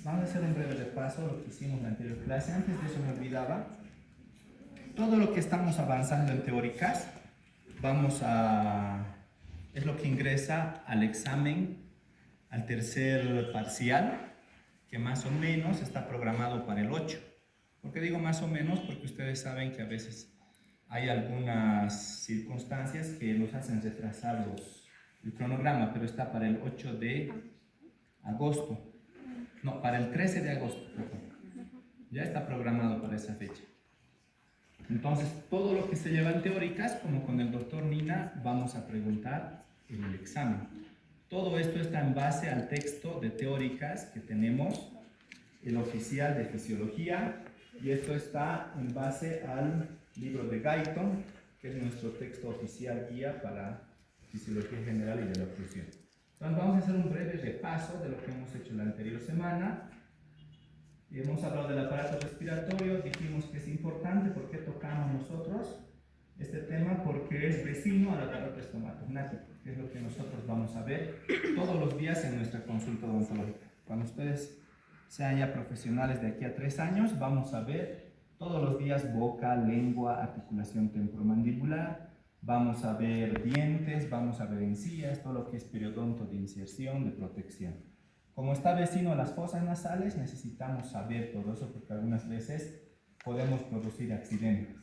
Vamos a hacer un breve repaso de lo que hicimos en la anterior clase. Antes de eso me olvidaba, todo lo que estamos avanzando en teóricas, es lo que ingresa al examen, al tercer parcial, que más o menos está programado para el 8. ¿Por qué digo más o menos? Porque ustedes saben que a veces hay algunas circunstancias que nos hacen retrasar el cronograma, pero está para el 8 de agosto. No, para el 13 de agosto, perdón. Ya está programado para esa fecha. Entonces, todo lo que se lleva en teóricas, como con el doctor Nina, vamos a preguntar en el examen. Todo esto está en base al texto de teóricas que tenemos, el oficial de fisiología, y esto está en base al libro de Guyton, que es nuestro texto oficial guía para fisiología general y de la oclusión. Entonces, vamos a hacer un breve repaso de lo que hemos hecho la anterior semana. Hemos hablado del aparato respiratorio, dijimos que es importante. ¿Por qué tocamos nosotros este tema? Porque es vecino al aparato estomatognático, que es lo que nosotros vamos a ver todos los días en nuestra consulta odontológica. Cuando ustedes sean ya profesionales de aquí a 3 años, vamos a ver todos los días boca, lengua, articulación temporomandibular, vamos a ver dientes, vamos a ver encías, todo lo que es periodonto de inserción, de protección. Como está vecino a las fosas nasales, necesitamos saber todo eso porque algunas veces podemos producir accidentes.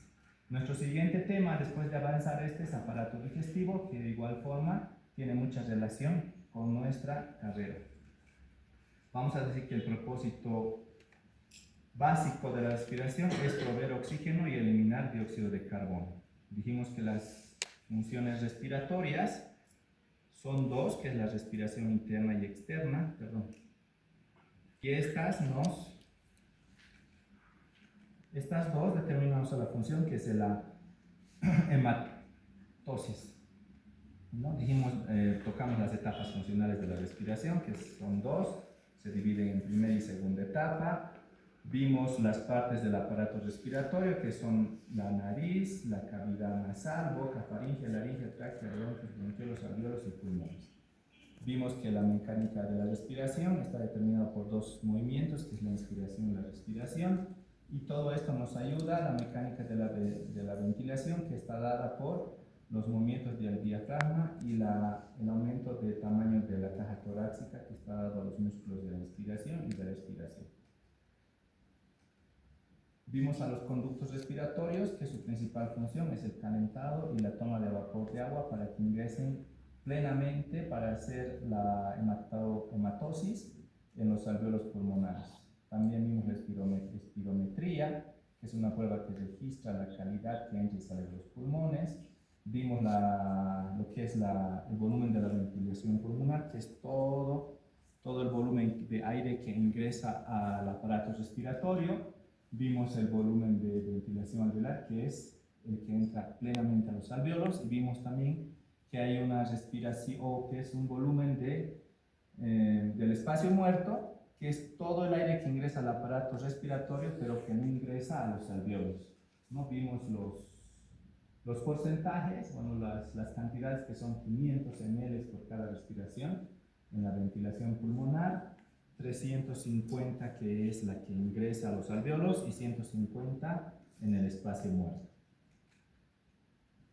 Nuestro siguiente tema, después de avanzar es aparato digestivo, que de igual forma tiene mucha relación con nuestra carrera. Vamos a decir que el propósito básico de la respiración es proveer oxígeno y eliminar dióxido de carbono. Dijimos que las funciones respiratorias son dos, que es la respiración interna y externa, y estas dos determinan una sola función, que es la hematosis. ¿No? Dijimos, tocamos las etapas funcionales de la respiración, que son dos, se dividen en primera y segunda etapa. Vimos las partes del aparato respiratorio, que son la nariz, la cavidad nasal, boca, faringe, laringe, tráquea, bronquios, bronquiolos, alveolos y pulmones. Vimos que la mecánica de la respiración está determinada por dos movimientos, que es la inspiración y la respiración, y todo esto nos ayuda a la mecánica de la ventilación, que está dada por los movimientos del diafragma y el aumento de tamaño de la caja torácica, que está dado a los músculos de la inspiración y de la expiración. Vimos a los conductos respiratorios, que su principal función es el calentado y la toma de vapor de agua para que ingresen plenamente para hacer la hematosis en los alvéolos pulmonares. También vimos la espirometría, que es una prueba que registra la calidad que entra y sale de los pulmones. Vimos lo que es el volumen de la ventilación pulmonar, que es todo el volumen de aire que ingresa al aparato respiratorio. Vimos el volumen de ventilación alveolar, que es el que entra plenamente a los alvéolos, y vimos también que hay una respiración, o que es un volumen del espacio muerto, que es todo el aire que ingresa al aparato respiratorio, pero que no ingresa a los alvéolos. ¿No? Vimos los porcentajes, bueno, las cantidades, que son 500 ml por cada respiración en la ventilación pulmonar, 350 que es la que ingresa a los alvéolos y 150 en el espacio muerto.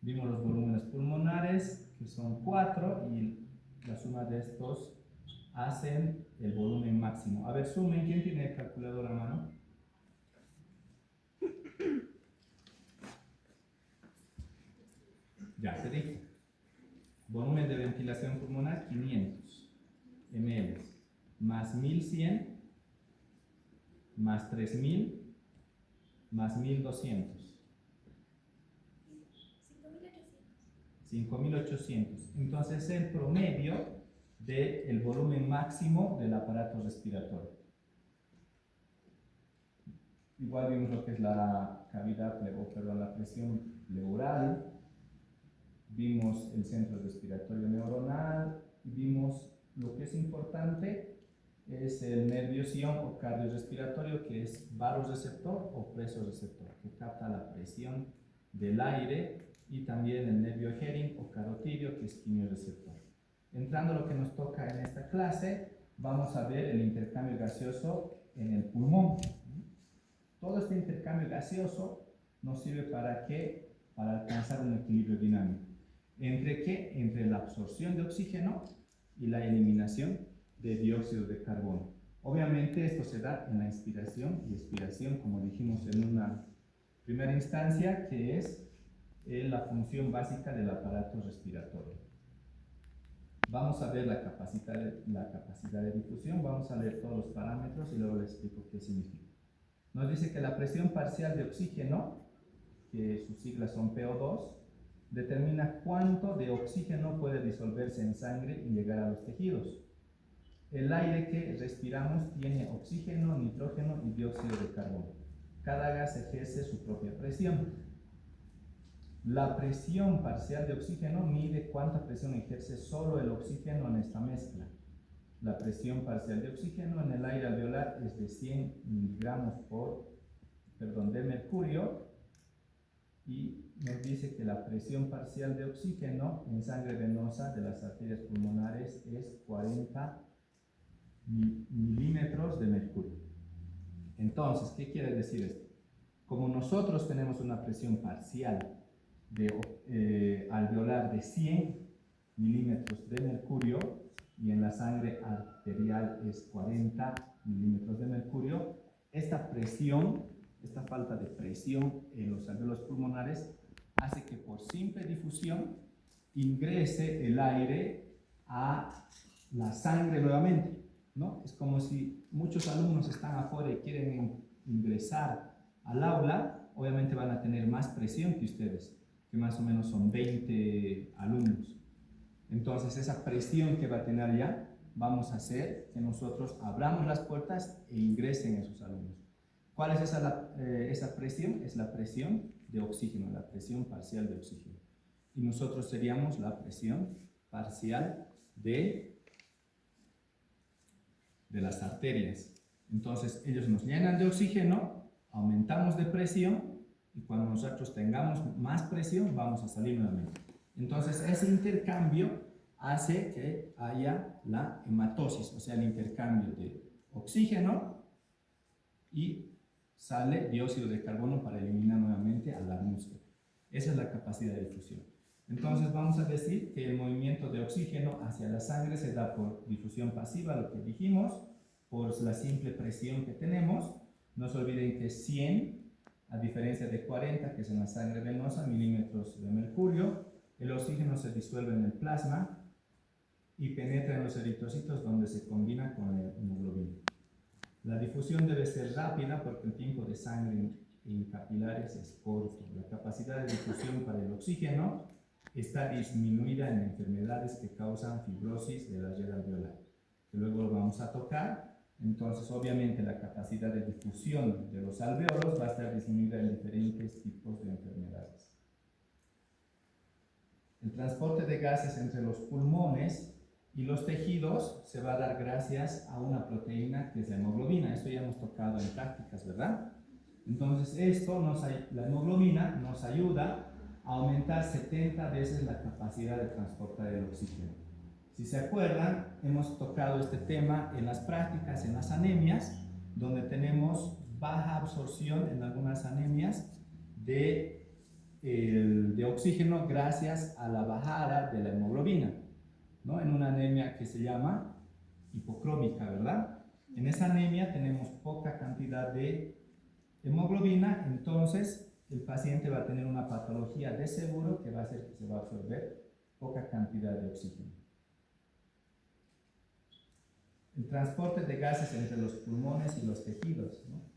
Vimos los volúmenes pulmonares, que son 4, y la suma de estos hacen el volumen máximo. A ver, sumen, ¿quién tiene el calculador a mano? Ya, te dije. Volumen de ventilación pulmonar, 500 ml, más 1100, más 3000, más 1200. 5800. Entonces es el promedio del volumen máximo del aparato respiratorio. Igual vimos lo que es la cavidad, la presión pleural, vimos el centro respiratorio neuronal, y vimos lo que es importante, es el nervio sion o cardiorrespiratorio, que es vasoreceptor o presoreceptor, que capta la presión del aire, y también el nervio Hering o carotidio, que es quimiorreceptor. Entrando a lo que nos toca en esta clase, vamos a ver el intercambio gaseoso en el pulmón. Todo este intercambio gaseoso nos sirve ¿para qué? Para alcanzar un equilibrio dinámico. ¿Entre qué? Entre la absorción de oxígeno y la eliminación de dióxido de carbono. Obviamente esto se da en la inspiración y expiración, como dijimos en una primera instancia, que es la función básica del aparato respiratorio. Vamos a ver la capacidad de difusión, vamos a leer todos los parámetros y luego les explico qué significa. Nos dice que la presión parcial de oxígeno, que sus siglas son PO2, determina cuánto de oxígeno puede disolverse en sangre y llegar a los tejidos. El aire que respiramos tiene oxígeno, nitrógeno y dióxido de carbono. Cada gas ejerce su propia presión. La presión parcial de oxígeno mide cuánta presión ejerce solo el oxígeno en esta mezcla. La presión parcial de oxígeno en el aire alveolar es de 100 miligramos de mercurio, y nos dice que la presión parcial de oxígeno en sangre venosa de las arterias pulmonares es 40 milímetros de mercurio. Entonces, ¿qué quiere decir esto? Como nosotros tenemos una presión parcial alveolar de 100 milímetros de mercurio y en la sangre arterial es 40 milímetros de mercurio, esta presión, esta falta de presión en los alveolos pulmonares hace que por simple difusión ingrese el aire a la sangre nuevamente, ¿no? Es como si muchos alumnos están afuera y quieren ingresar al aula, obviamente van a tener más presión que ustedes, que más o menos son 20 alumnos. Entonces esa presión que va a tener ya, vamos a hacer que nosotros abramos las puertas e ingresen esos alumnos. ¿Cuál es esa presión? Es la presión de oxígeno, la presión parcial de oxígeno. Y nosotros seríamos la presión parcial de las arterias. Entonces ellos nos llenan de oxígeno, aumentamos de presión, y cuando nosotros tengamos más presión vamos a salir nuevamente. Entonces ese intercambio hace que haya la hematosis, o sea, el intercambio de oxígeno, y sale dióxido de carbono para eliminar nuevamente a la atmósfera. Esa es la capacidad de difusión. Entonces vamos a decir que el movimiento de oxígeno hacia la sangre se da por difusión pasiva, lo que dijimos, por la simple presión que tenemos. No se olviden que 100, a diferencia de 40, que es en la sangre venosa, milímetros de mercurio, el oxígeno se disuelve en el plasma y penetra en los eritrocitos, donde se combina con la hemoglobina. La difusión debe ser rápida porque el tiempo de sangre en capilares es corto. La capacidad de difusión para el oxígeno está disminuida en enfermedades que causan fibrosis de la red alveolar, que luego lo vamos a tocar. Entonces, obviamente, la capacidad de difusión de los alveolos va a estar disminuida en diferentes tipos de enfermedades. El transporte de gases entre los pulmones y los tejidos se va a dar gracias a una proteína que es la hemoglobina. Esto ya hemos tocado en prácticas, ¿verdad? Entonces, la hemoglobina nos ayuda a aumentar 70 veces la capacidad de transportar el oxígeno. Si se acuerdan, hemos tocado este tema en las prácticas, en las anemias, donde tenemos baja absorción en algunas anemias de oxígeno gracias a la bajada de la hemoglobina, ¿no? En una anemia que se llama hipocrómica, ¿verdad? En esa anemia tenemos poca cantidad de hemoglobina, entonces el paciente va a tener una patología de seguro que va a hacer que se va a absorber poca cantidad de oxígeno. El transporte de gases entre los pulmones y los tejidos, ¿no?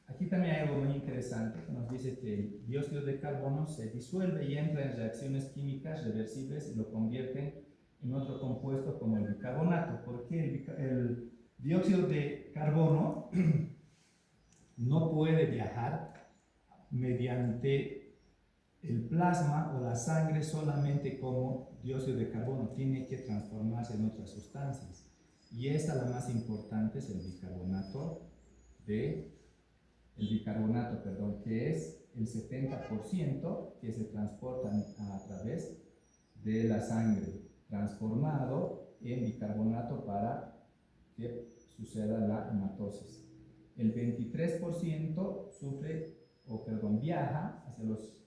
Aquí también hay algo muy interesante que nos dice que el dióxido de carbono se disuelve y entra en reacciones químicas reversibles y lo convierten en otro compuesto como el bicarbonato. Porque el dióxido de carbono no puede viajar mediante el plasma o la sangre solamente como dióxido de carbono, tiene que transformarse en otras sustancias. Y esta, la más importante, es el bicarbonato, que es el 70% que se transporta a través de la sangre, transformado en bicarbonato para que suceda la hematosis. 3% viaja hacia los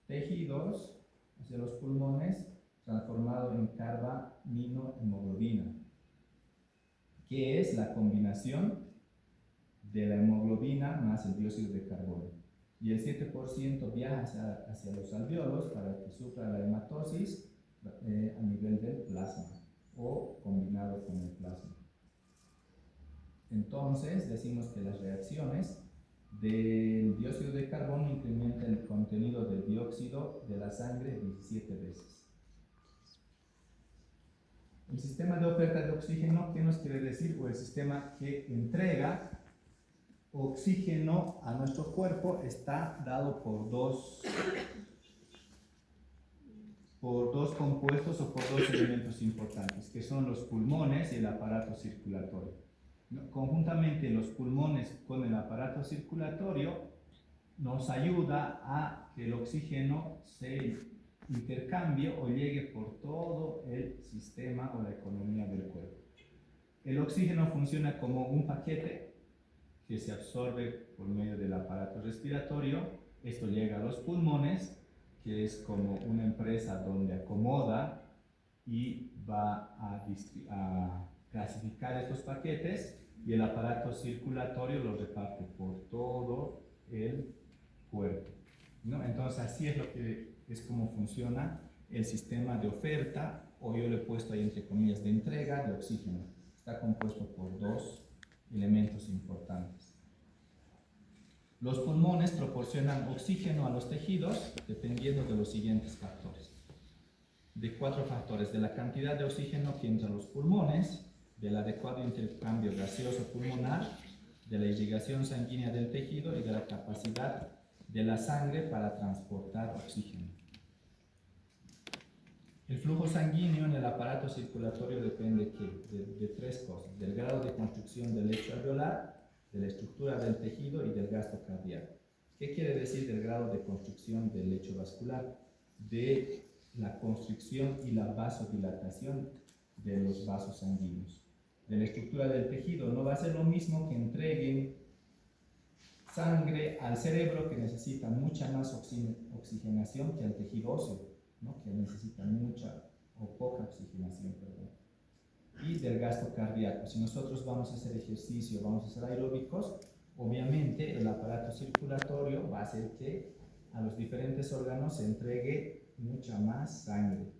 tejidos, hacia los pulmones, transformado en carbaminohemoglobina, que es la combinación de la hemoglobina más el dióxido de carbono. Y el 7% viaja hacia los alvéolos para que sufra la hematosis a nivel del plasma o combinado con el plasma. Entonces decimos que las reacciones del dióxido de carbono incrementan el contenido de dióxido de la sangre 17 veces. El sistema de oferta de oxígeno, ¿qué nos quiere decir? Pues el sistema que entrega oxígeno a nuestro cuerpo está dado por dos compuestos o por dos elementos importantes, que son los pulmones y el aparato circulatorio. Conjuntamente los pulmones con el aparato circulatorio nos ayuda a que el oxígeno se intercambie o llegue por todo el sistema o la economía del cuerpo. El oxígeno funciona como un paquete que se absorbe por medio del aparato respiratorio. Esto llega a los pulmones, que es como una empresa donde acomoda y va a clasificar estos paquetes, y el aparato circulatorio los reparte por todo el cuerpo, ¿no? Entonces así es como funciona el sistema de oferta, o yo le he puesto ahí entre comillas de entrega de oxígeno. Está compuesto por dos elementos importantes. Los pulmones proporcionan oxígeno a los tejidos dependiendo de los siguientes factores. De 4 factores: de la cantidad de oxígeno que entra a los pulmones, del adecuado intercambio gaseoso pulmonar, de la irrigación sanguínea del tejido y de la capacidad de la sangre para transportar oxígeno. El flujo sanguíneo en el aparato circulatorio depende de 3 cosas: del grado de construcción del lecho alveolar, de la estructura del tejido y del gasto cardíaco. ¿Qué quiere decir del grado de construcción del lecho vascular? De la constricción y la vasodilatación de los vasos sanguíneos. De la estructura del tejido, no va a ser lo mismo que entreguen sangre al cerebro, que necesita mucha más oxigenación, que al tejido óseo, ¿no? Que necesita mucha o poca oxigenación, perdón. Y del gasto cardíaco. Si nosotros vamos a hacer ejercicio, vamos a hacer aeróbicos, obviamente el aparato circulatorio va a hacer que a los diferentes órganos se entregue mucha más sangre.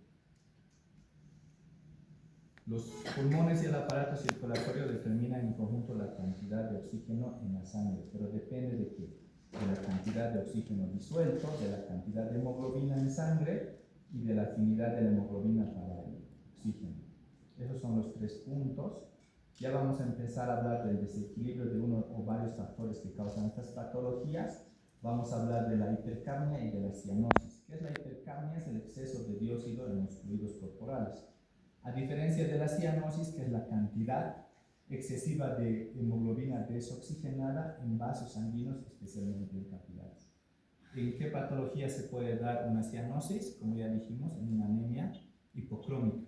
Los pulmones y el aparato circulatorio determinan en conjunto la cantidad de oxígeno en la sangre, pero depende de qué: de la cantidad de oxígeno disuelto, de la cantidad de hemoglobina en sangre y de la afinidad de la hemoglobina para el oxígeno. Esos son los 3 puntos. Ya vamos a empezar a hablar del desequilibrio de uno o varios factores que causan estas patologías. Vamos a hablar de la hipercapnia y de la cianosis. ¿Qué es la hipercapnia? Es el exceso de dióxido en los fluidos corporales. A diferencia de la cianosis, que es la cantidad excesiva de hemoglobina desoxigenada en vasos sanguíneos, especialmente en capilares. ¿En qué patología se puede dar una cianosis? Como ya dijimos, en una anemia hipocrómica,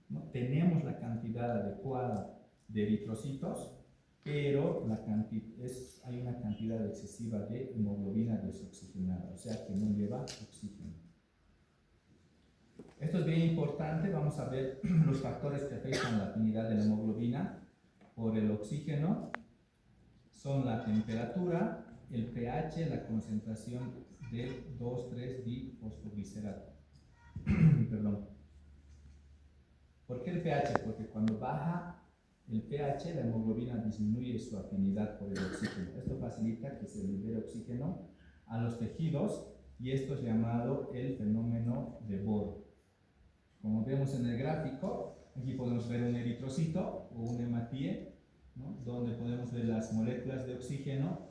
¿no? Tenemos la cantidad adecuada de eritrocitos, pero hay una cantidad excesiva de hemoglobina desoxigenada, o sea que no lleva oxígeno. Esto es bien importante. Vamos a ver los factores que afectan la afinidad de la hemoglobina por el oxígeno. Son la temperatura, el pH, la concentración de 2,3-difosfoglicerato. Perdón. ¿Por qué el pH? Porque cuando baja el pH, la hemoglobina disminuye su afinidad por el oxígeno. Esto facilita que se libere oxígeno a los tejidos, y esto es llamado el fenómeno de Bohr. Como vemos en el gráfico, aquí podemos ver un eritrocito o un hematíe, ¿no? Donde podemos ver las moléculas de oxígeno,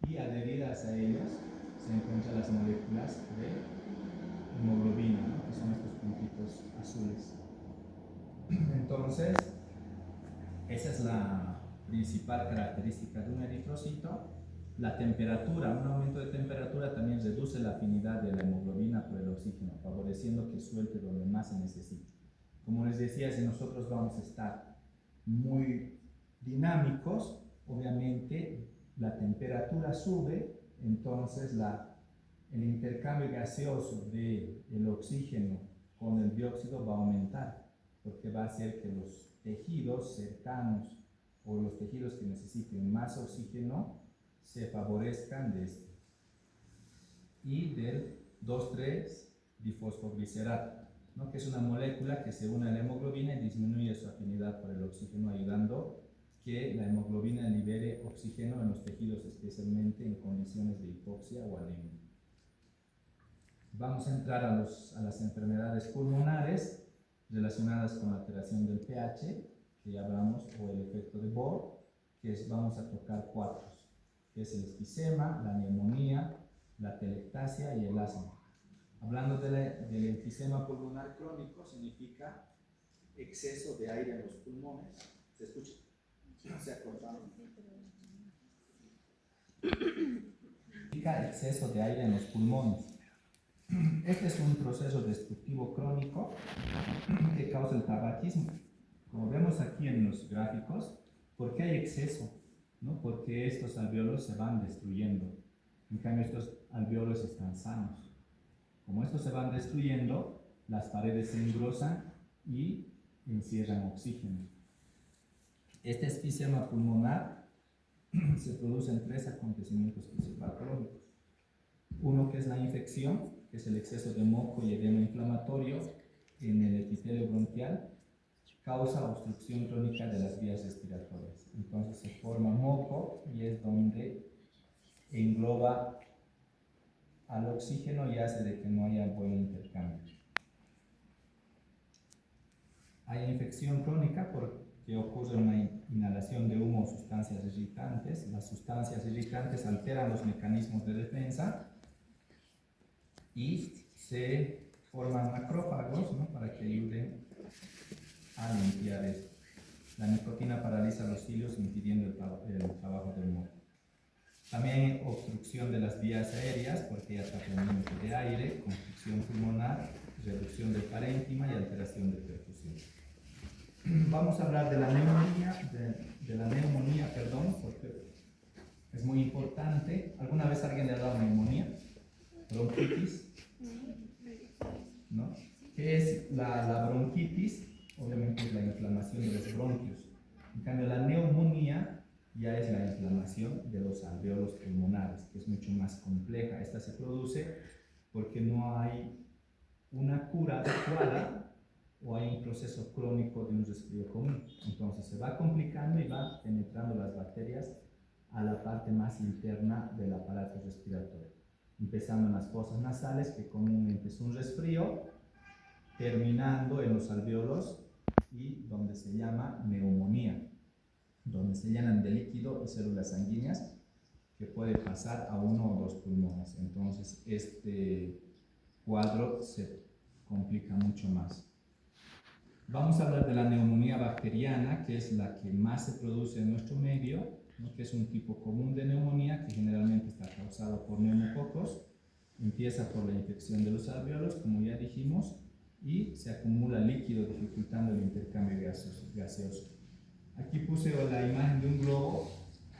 y adheridas a ellas se encuentran las moléculas de hemoglobina, ¿no? Que son estos puntitos azules. Entonces, esa es la principal característica de un eritrocito. La temperatura, un aumento de temperatura también reduce la afinidad de la hemoglobina por el oxígeno, favoreciendo que suelte donde más se necesita. Como les decía, si nosotros vamos a estar muy dinámicos, obviamente la temperatura sube, entonces el intercambio gaseoso del oxígeno con el dióxido va a aumentar, porque va a hacer que los tejidos cercanos o los tejidos que necesiten más oxígeno se favorezcan de esto. Y del 2,3-difosfoglicerato, ¿no? Que es una molécula que se une a la hemoglobina y disminuye su afinidad por el oxígeno, ayudando que la hemoglobina libere oxígeno en los tejidos, especialmente en condiciones de hipoxia o anemia. Vamos a entrar a las enfermedades pulmonares relacionadas con la alteración del pH, que ya hablamos, o el efecto de Bohr, vamos a tocar 4, que es el enfisema, la neumonía, la telectasia y el asma. Hablando del enfisema pulmonar crónico, significa exceso de aire en los pulmones. ¿Se escucha? Se ha cortado. Significa exceso de aire en los pulmones. Este es un proceso destructivo crónico que causa el tabaquismo. Como vemos aquí en los gráficos, ¿por qué hay exceso? ¿No? Porque estos alvéolos se van destruyendo. En cambio, estos alvéolos están sanos. Como estos se van destruyendo, las paredes se engrosan y encierran oxígeno. Este enfisema pulmonar se produce en 3 acontecimientos fisiopatológicos. Uno que es la infección, que es el exceso de moco y edema inflamatorio en el epitelio bronquial, causa obstrucción crónica de las vías respiratorias. Entonces se forma moco y es donde engloba al oxígeno y hace de que no haya buen intercambio. Hay infección crónica porque ocurre una inhalación de humo o sustancias irritantes. Las sustancias irritantes alteran los mecanismos de defensa y se forman macrófagos, ¿no? Para que ayuden a limpiar esto. La nicotina paraliza los cilios impidiendo el trabajo del moco. También hay obstrucción de las vías aéreas porque hay atrapamiento de aire, constricción pulmonar, reducción del parénquima y alteración de perfusión. Vamos a hablar de la neumonía, porque es muy importante. ¿Alguna vez alguien le ha dado neumonía? ¿Bronquitis? ¿No? ¿Qué es la bronquitis? Obviamente es la inflamación de los bronquios. En cambio, la neumonía ya es la inflamación de los alvéolos pulmonares, que es mucho más compleja. Esta se produce porque no hay una cura adecuada o hay un proceso crónico de un resfrío común. Entonces se va complicando y va penetrando las bacterias a la parte más interna del aparato respiratorio, empezando en las fosas nasales, que comúnmente es un resfrío, terminando en los alvéolos y donde se llama neumonía, donde se llenan de líquido y células sanguíneas que puede pasar a 1 o 2 pulmones. Entonces este cuadro se complica mucho más. Vamos a hablar de la neumonía bacteriana, que es la que más se produce en nuestro medio, ¿no? Que es un tipo común de neumonía que generalmente está causado por neumococos. Empieza por la infección de los alvéolos, como ya dijimos, y se acumula líquido dificultando el intercambio gaseoso. Aquí puse la imagen de un globo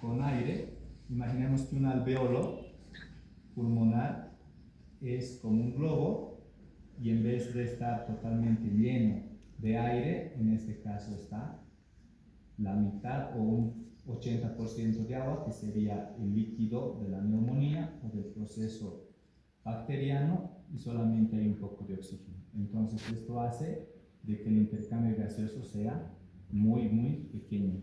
con aire. Imaginemos que un alvéolo pulmonar es como un globo y en vez de estar totalmente lleno de aire, en este caso está la mitad o un 80% de agua, que sería el líquido de la neumonía o del proceso bacteriano, y solamente hay un poco de oxígeno. Entonces esto hace de que el intercambio gaseoso sea muy pequeño.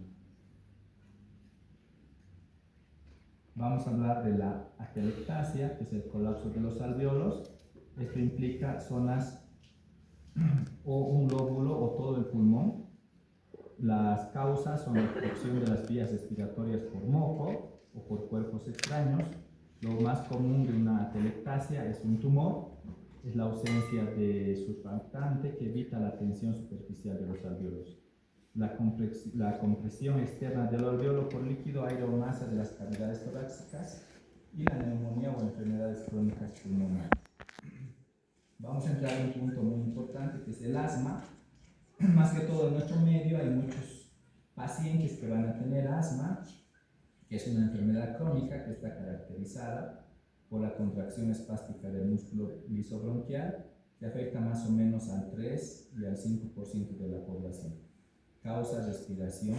Vamos a hablar de la atelectasia, que es el colapso de los alvéolos. Esto implica zonas o un lóbulo o todo el pulmón. Las causas son la obstrucción de las vías respiratorias por moco o por cuerpos extraños. Lo más común de una atelectasia es un tumor, es la ausencia de surfactante que evita la tensión superficial de los alvéolos. La compresión externa del alvéolo por líquido, aire o masa de las cavidades torácicas y la neumonía o enfermedades crónicas pulmonares. Vamos a entrar en un punto muy importante, que es el asma. Más que todo en nuestro medio hay muchos pacientes que van a tener asma que es una enfermedad crónica que está caracterizada por la contracción espástica del músculo lisobronquial, que afecta más o menos al 3 y al 5% de la población. Causa respiración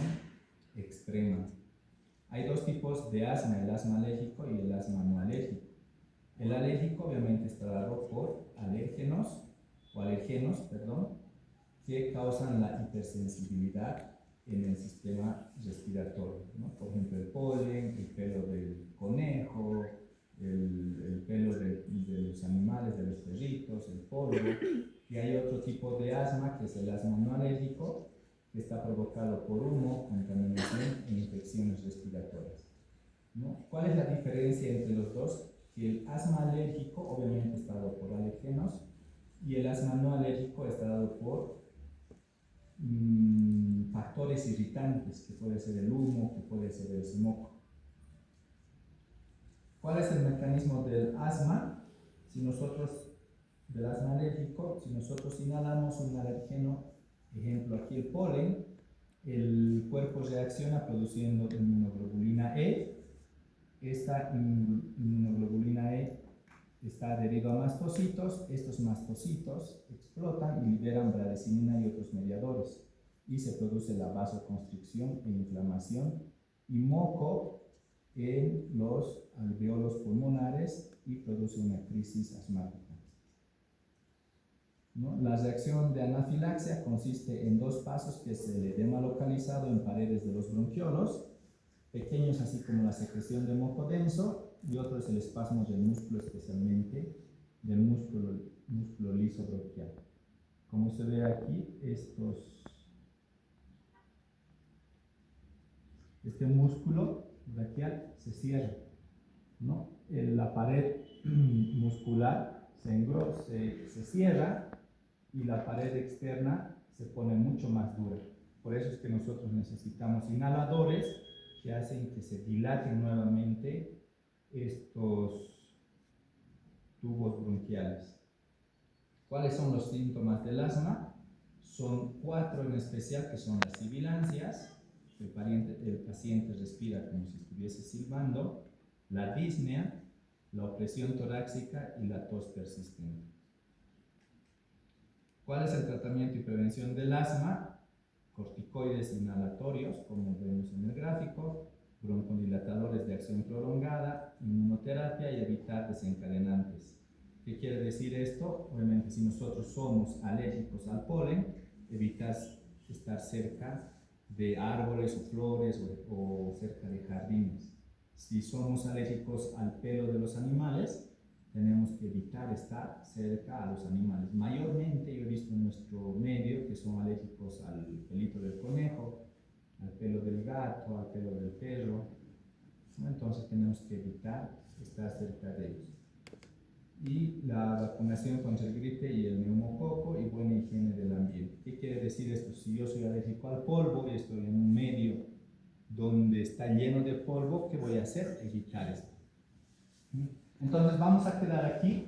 extrema. Hay dos tipos de asma, el asma alérgico y el asma no alérgico. El alérgico obviamente está dado por alérgenos, que causan la hipersensibilidad en el sistema respiratorio, ¿no? Por ejemplo, el polen, el pelo del conejo, el pelo de los animales, de los perritos, el polvo. Y hay otro tipo de asma, que es el asma no alérgico, que está provocado por humo, contaminación e infecciones respiratorias, ¿no? ¿Cuál es la diferencia entre los dos? Que el asma alérgico obviamente está dado por alergenos y el asma no alérgico está dado por factores irritantes, que puede ser el humo, que puede ser el smog. ¿Cuál es el mecanismo del asma? Del asma alérgico, si nosotros inhalamos un alergeno, ejemplo aquí el polen, el cuerpo reacciona produciendo inmunoglobulina E. Esta inmunoglobulina E está adherido a mastocitos, estos mastocitos explotan y liberan bradycinina y otros mediadores, y se produce la vasoconstricción e inflamación y moco en los alveolos pulmonares y produce una crisis asmática, ¿no? La reacción de anafilaxia consiste en dos pasos, que es el edema localizado en paredes de los bronquiolos, pequeños así como la secreción de moco denso, y otro es el espasmo del músculo, especialmente del músculo liso bronquial. Como se ve aquí, este músculo braquial se cierra, ¿no? La pared muscular se cierra y la pared externa se pone mucho más dura. Por eso es que nosotros necesitamos inhaladores que hacen que se dilaten nuevamente estos tubos bronquiales. ¿Cuáles son los síntomas del asma? Son 4 en especial, que son las sibilancias, el paciente respira como si estuviese silbando, la disnea, la opresión torácica y la tos persistente. ¿Cuál es el tratamiento y prevención del asma? Corticoides inhalatorios, como vemos en el gráfico, broncodilatadores de acción prolongada, inmunoterapia y evitar desencadenantes. ¿Qué quiere decir esto? Obviamente, si nosotros somos alérgicos al polen, evitas estar cerca de árboles o flores o cerca de jardines. Si somos alérgicos al pelo de los animales, tenemos que evitar estar cerca a los animales. Mayormente yo he visto en nuestro medio que son alérgicos al pelito del conejo, al pelo del gato, al pelo del perro, ¿no? Entonces tenemos que evitar estar cerca de ellos. Y la vacunación contra el gripe y el neumococo y buena higiene del ambiente. ¿Qué quiere decir esto? Si yo soy alérgico al polvo y estoy en un medio donde está lleno de polvo, ¿qué voy a hacer? Evitar esto. Entonces vamos a quedar aquí,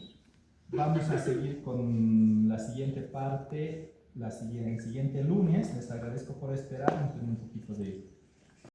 vamos a seguir con la siguiente parte, el siguiente lunes. Les agradezco por esperar, tengo un poquito de